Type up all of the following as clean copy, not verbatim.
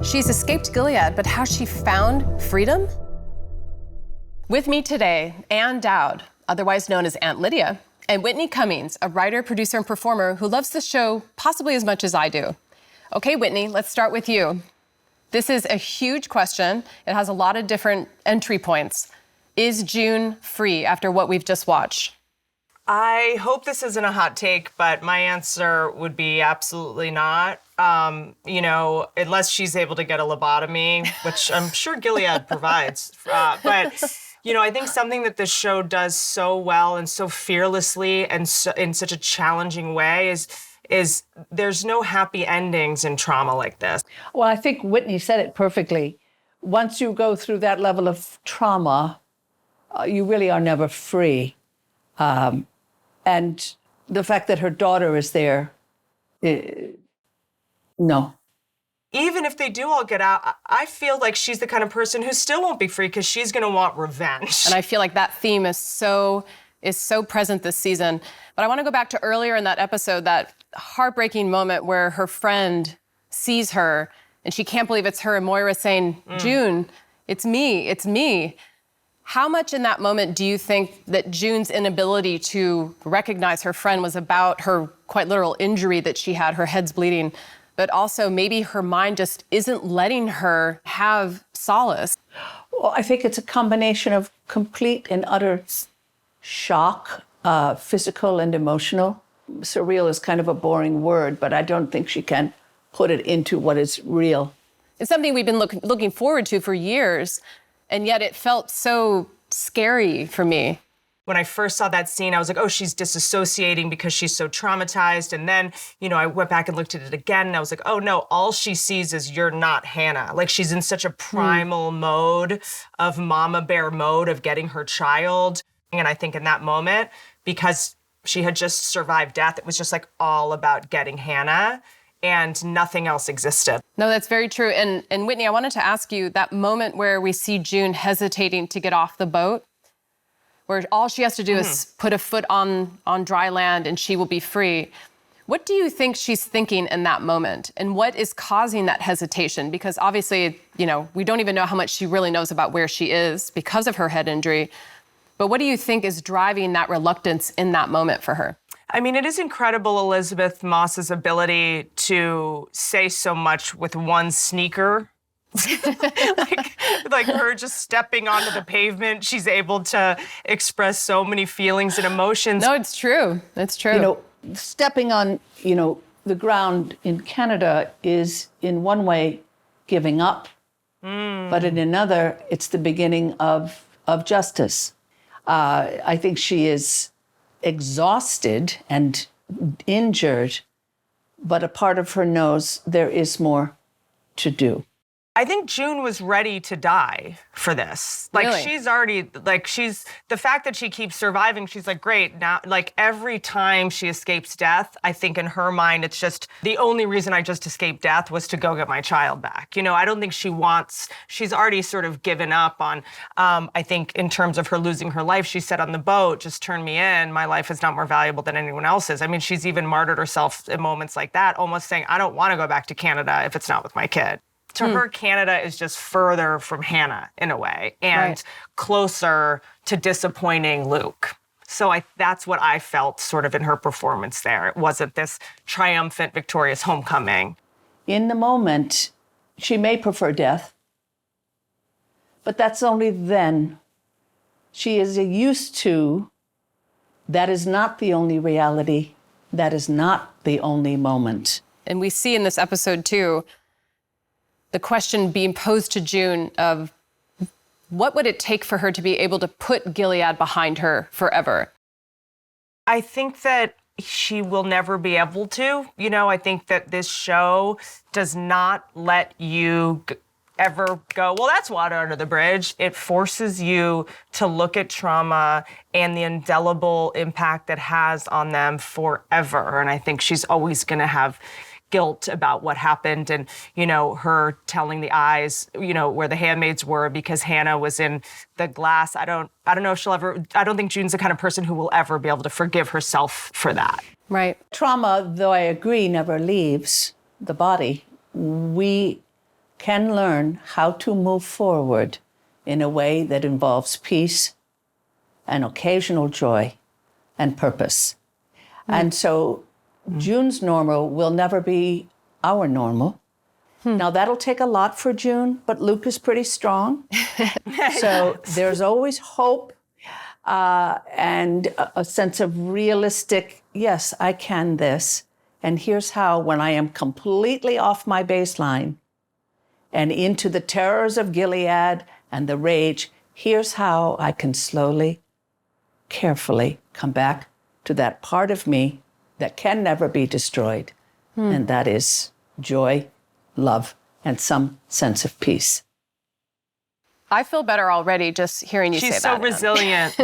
She's escaped Gilead, but has she found freedom? With me today, Dowd, otherwise known as Aunt Lydia, and Whitney Cummings, a writer, producer, and performer who loves the show possibly as much as I do. Okay, Whitney, let's start with you. This is a huge question. It has a lot of different entry points. Is June free after what we've just watched? I hope this isn't a hot take, but my answer would be absolutely not. Unless she's able to get a lobotomy, which I'm sure Gilead provides. But I think something that this show does so well and so fearlessly and so, in such a challenging way is there's no happy endings in trauma like this. Well, I think Whitney said it perfectly. Once you go through that level of trauma, you really are never free. And the fact that her daughter is there, no. Even if they do all get out, I feel like she's the kind of person who still won't be free because she's going to want revenge. And I feel like that theme is so present this season. But I want to go back to earlier in that episode, that heartbreaking moment where her friend sees her and she can't believe it's her, and Moira's saying, June, it's me. How much in that moment do you think that June's inability to recognize her friend was about her quite literal injury that she had, her head's bleeding, but also maybe her mind just isn't letting her have solace? Well, I think it's a combination of complete and utter shock, physical and emotional. Surreal is kind of a boring word, but I don't think she can put it into what is real. It's something we've been looking forward to for years, and yet it felt so scary for me. When I first saw that scene, I was like, oh, she's disassociating because she's so traumatized. And then, I went back and looked at it again, and I was like, oh, no, all she sees is you're not Hannah. Like, she's in such a primal mode of mama bear mode of getting her child. And I think in that moment, because she had just survived death, it was just like all about getting Hannah, and nothing else existed. No, that's very true. And Whitney, I wanted to ask you, that moment where we see June hesitating to get off the boat, where all she has to do is put a foot on dry land and she will be free. What do you think she's thinking in that moment? And what is causing that hesitation? Because obviously, we don't even know how much she really knows about where she is because of her head injury. But what do you think is driving that reluctance in that moment for her? I mean, it is incredible, Elizabeth Moss's ability to say so much with one sneaker. like her just stepping onto the pavement, she's able to express so many feelings and emotions. No, it's true. It's true. Stepping on, the ground in Canada is in one way giving up, but in another, it's the beginning of justice. I think she is exhausted and injured, but a part of her knows there is more to do. I think June was ready to die for this. Really? She's already, the fact that she keeps surviving, she's like, great, now, every time she escapes death, I think in her mind, it's just, the only reason I just escaped death was to go get my child back. I don't think she's already sort of given up on, I think in terms of her losing her life, she said on the boat, just turn me in, my life is not more valuable than anyone else's. I mean, she's even martyred herself in moments like that, almost saying, I don't want to go back to Canada if it's not with my kid. To her, Canada is just further from Hannah in a way, and closer to disappointing Luke. So that's what I felt sort of in her performance there. It wasn't this triumphant, victorious homecoming. In the moment, she may prefer death, but that's only then. She is used to, that is not the only reality. That is not the only moment. And we see in this episode too, the question being posed to June of what would it take for her to be able to put Gilead behind her forever? I think that she will never be able to. I think that this show does not let you ever go, well, that's water under the bridge. It forces you to look at trauma and the indelible impact that has on them forever. And I think she's always going to have guilt about what happened, and, her telling the eyes, where the handmaids were because Hannah was in the glass. I don't know if I don't think June's the kind of person who will ever be able to forgive herself for that. Right. Trauma, though I agree, never leaves the body. We can learn how to move forward in a way that involves peace and occasional joy and purpose. And so June's normal will never be our normal. Now, that'll take a lot for June, but Luke is pretty strong. So there's always hope and a sense of realistic, yes, I can this. And here's how, when I am completely off my baseline and into the terrors of Gilead and the rage, here's how I can slowly, carefully come back to that part of me that can never be destroyed. And that is joy, love, and some sense of peace. I feel better already just hearing you say that. She's so resilient.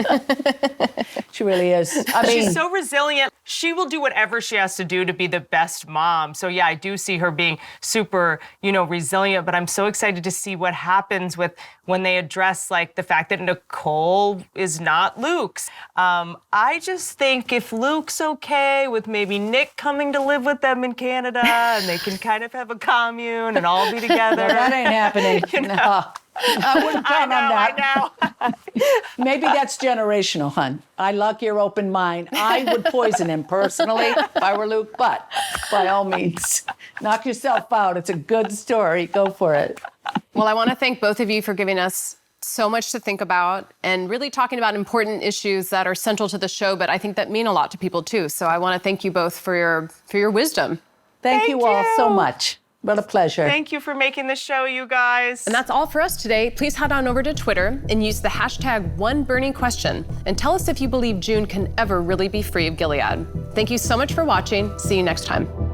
She really is. I mean, She's so resilient. She will do whatever she has to do to be the best mom. So yeah, I do see her being super, resilient, but I'm so excited to see what happens with when they address like the fact that Nicole is not Luke's. I just think if Luke's okay with maybe Nick coming to live with them in Canada and they can kind of have a commune and all be together. that ain't happening. No. I wouldn't count on that. I know. Maybe that's generational, hun. I like your open mind. I would poison him personally if I were Luke, but by all means, knock yourself out. It's a good story. Go for it. Well, I want to thank both of you for giving us so much to think about and really talking about important issues that are central to the show, but I think that mean a lot to people too. So I want to thank you both for your wisdom. Thank you all so much. What a pleasure. Thank you for making this show, you guys. And that's all for us today. Please head on over to Twitter and use the hashtag #OneBurningQuestion and tell us if you believe June can ever really be free of Gilead. Thank you so much for watching. See you next time.